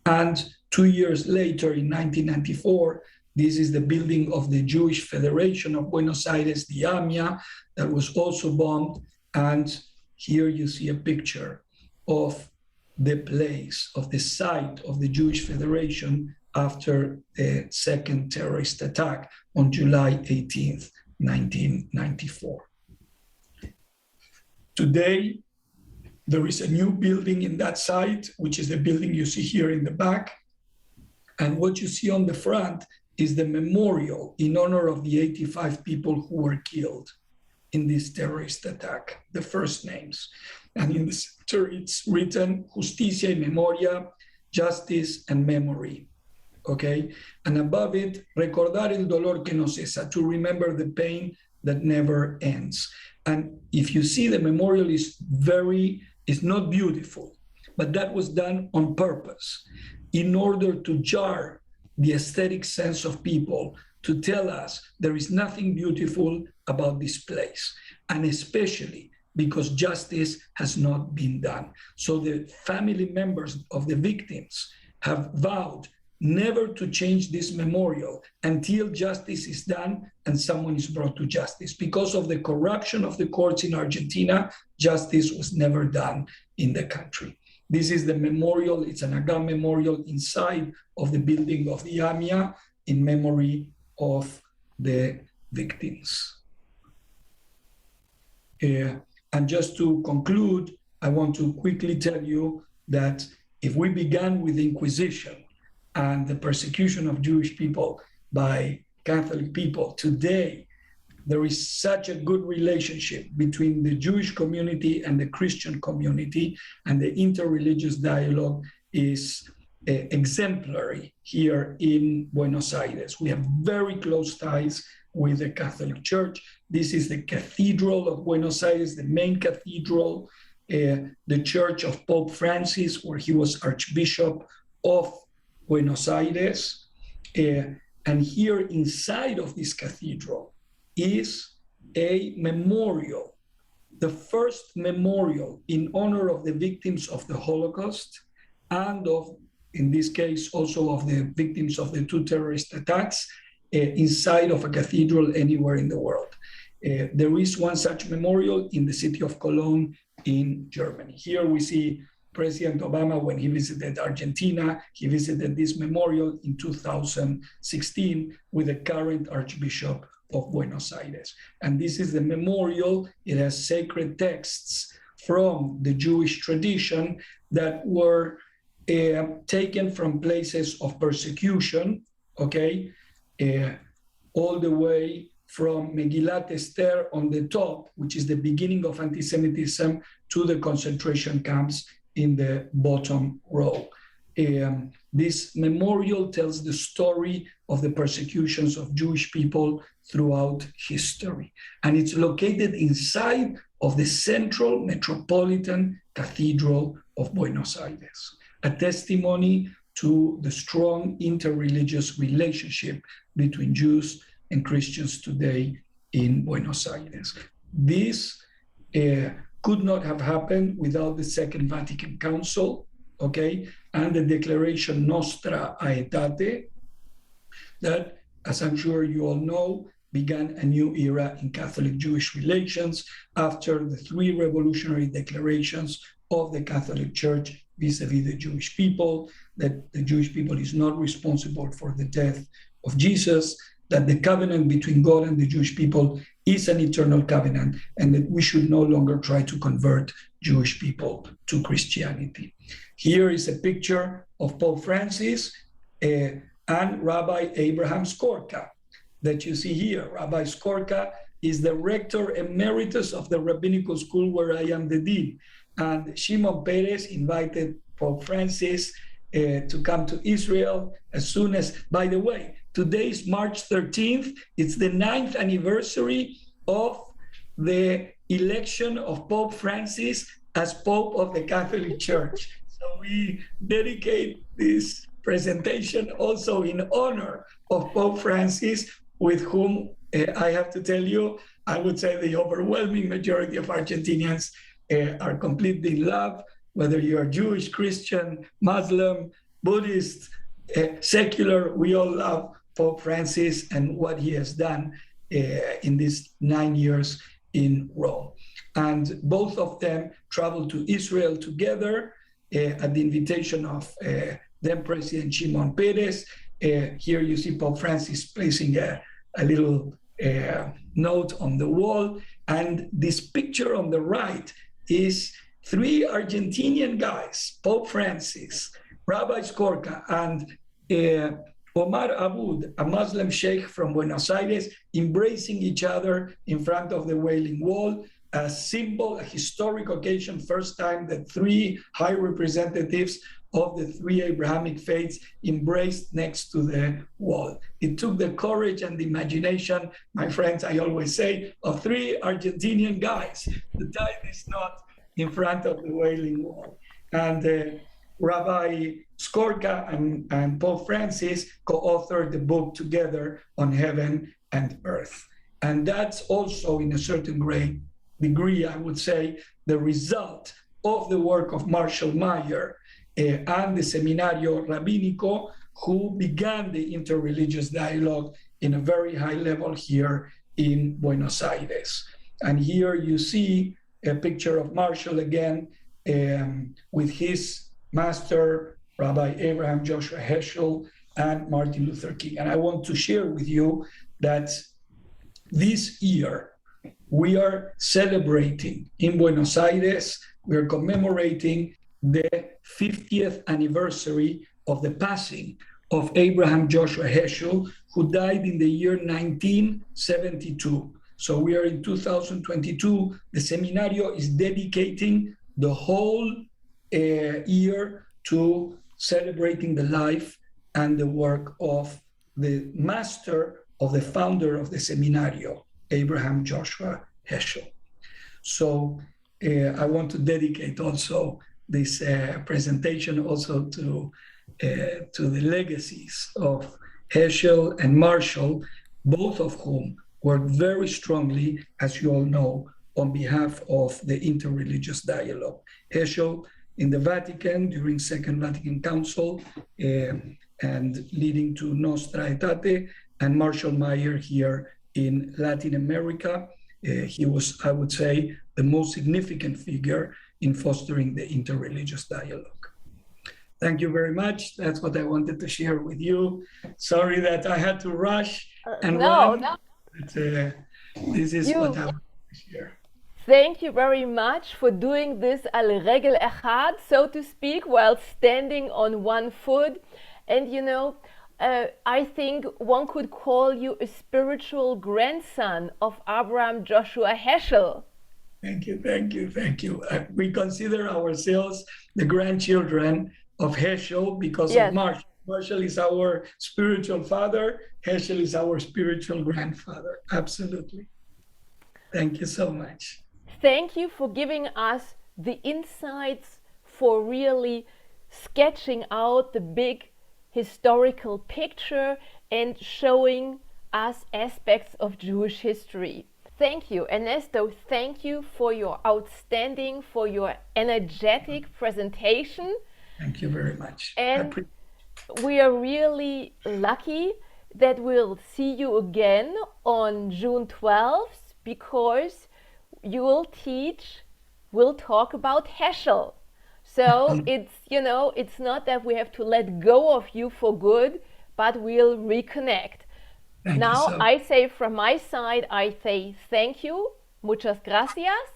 And 2 years later, in 1994, this is the building of the Jewish Federation of Buenos Aires, the AMIA, that was also bombed. And here you see a picture of the place, of the site of the Jewish Federation after the second terrorist attack on July 18th, 1994. Today, there is a new building in that site, which is the building you see here in the back. And what you see on the front is the memorial in honor of the 85 people who were killed in this terrorist attack, the first names. And in the center, it's written, Justicia y Memoria, justice and memory, okay? And above it, recordar el dolor que no cesa, to remember the pain that never ends. And if you see, the memorial is not beautiful, but that was done on purpose in order to jar the aesthetic sense of people, to tell us there is nothing beautiful about this place, and especially because justice has not been done. So the family members of the victims have vowed never to change this memorial until justice is done and someone is brought to justice. Because of the corruption of the courts in Argentina, justice was never done in the country. This is the memorial. It's an Agam memorial inside of the building of the AMIA in memory of the victims. And just to conclude, I want to quickly tell you that if we began with the Inquisition and the persecution of Jewish people by Catholic people, today there is such a good relationship between the Jewish community and the Christian community, and the interreligious dialogue is exemplary here in Buenos Aires. We have very close ties with the Catholic Church. This is the Cathedral of Buenos Aires, the main cathedral, the church of Pope Francis, where he was Archbishop of Buenos Aires. And here inside of this cathedral is a memorial, the first memorial in honor of the victims of the Holocaust and of, in this case, also of the victims of the two terrorist attacks inside of a cathedral anywhere in the world. There is one such memorial in the city of Cologne in Germany. Here we see President Obama, when he visited Argentina, he visited this memorial in 2016 with the current Archbishop of Buenos Aires. And this is the memorial. It has sacred texts from the Jewish tradition that were taken from places of persecution, okay, all the way from Megillat Esther on the top, which is the beginning of anti-Semitism, to the concentration camps in the bottom row. This memorial tells the story of the persecutions of Jewish people throughout history. And it's located inside of the Central Metropolitan Cathedral of Buenos Aires, a testimony to the strong interreligious relationship between Jews and Christians today in Buenos Aires. This could not have happened without the Second Vatican Council, okay, and the Declaration Nostra Aetate, that, as I'm sure you all know, began a new era in Catholic-Jewish relations after the three revolutionary declarations of the Catholic Church vis-a-vis the Jewish people, that the Jewish people is not responsible for the death of Jesus, that the covenant between God and the Jewish people is an eternal covenant, and that we should no longer try to convert Jewish people to Christianity. Here is a picture of Pope Francis and Rabbi Abraham Skorka that you see here. Rabbi Skorka is the rector emeritus of the rabbinical school where I am the dean. And Shimon Peres invited Pope Francis to come to Israel as soon as, by the way, today is March 13th. It's the 9th anniversary of the election of Pope Francis as Pope of the Catholic Church. So we dedicate this presentation also in honor of Pope Francis, with whom I have to tell you, I would say the overwhelming majority of Argentinians are completely in love, whether you are Jewish, Christian, Muslim, Buddhist, secular, we all love Pope Francis and what he has done in these 9 years in Rome. And both of them traveled to Israel together at the invitation of then President Shimon Peres. Here you see Pope Francis placing a little note on the wall. And this picture on the right is three Argentinian guys, Pope Francis, Rabbi Skorka, and Omar Aboud, a Muslim sheikh from Buenos Aires, embracing each other in front of the Wailing Wall, a symbol, a historic occasion, first time that three high representatives of the three Abrahamic faiths embraced next to the wall. It took the courage and the imagination, my friends, I always say, of three Argentinian guys to tie this knot in front of the Wailing Wall. And Rabbi Skorka and Pope Francis co-authored the book together on heaven and earth. And that's also, in a certain great degree, I would say, the result of the work of Marshall Meyer and the Seminario Rabínico, who began the interreligious dialogue in a very high level here in Buenos Aires. And here you see a picture of Marshall again with his master, Rabbi Abraham Joshua Heschel, and Martin Luther King. And I want to share with you that this year we are celebrating in Buenos Aires, we are commemorating the 50th anniversary of the passing of Abraham Joshua Heschel, who died in the year 1972. So we are in 2022. The Seminario is dedicating the whole year to celebrating the life and the work of the master of the founder of the Seminario, Abraham Joshua Heschel. So I want to dedicate also this presentation also to the legacies of Heschel and Marshall, both of whom worked very strongly, as you all know, on behalf of the interreligious dialogue. Heschel in the Vatican during Second Vatican Council and leading to Nostra Aetate, and Marshall Meyer here in Latin America. He was, I would say, the most significant figure in fostering the interreligious dialogue. Thank you very much. That's what I wanted to share with you. Sorry that I had to rush and run. No. But, this is what I wanted to share. Thank you very much for doing this al regel echad, so to speak, while standing on one foot. And you know, I think one could call you a spiritual grandson of Abraham Joshua Heschel. Thank you, thank you, thank you. We consider ourselves the grandchildren of Heschel because of Marshall. Marshall is our spiritual father. Heschel is our spiritual grandfather. Absolutely. Thank you so much. Thank you for giving us the insights for really sketching out the big historical picture and showing us aspects of Jewish history. Thank you, Ernesto. Thank you for your outstanding, for your energetic presentation. Thank you very much. And we are really lucky that we'll see you again on June 12th because you will teach, we'll talk about Heschel. So it's, you know, it's not that we have to let go of you for good, but we'll reconnect. Now, I say from my side, I say thank you, muchas gracias.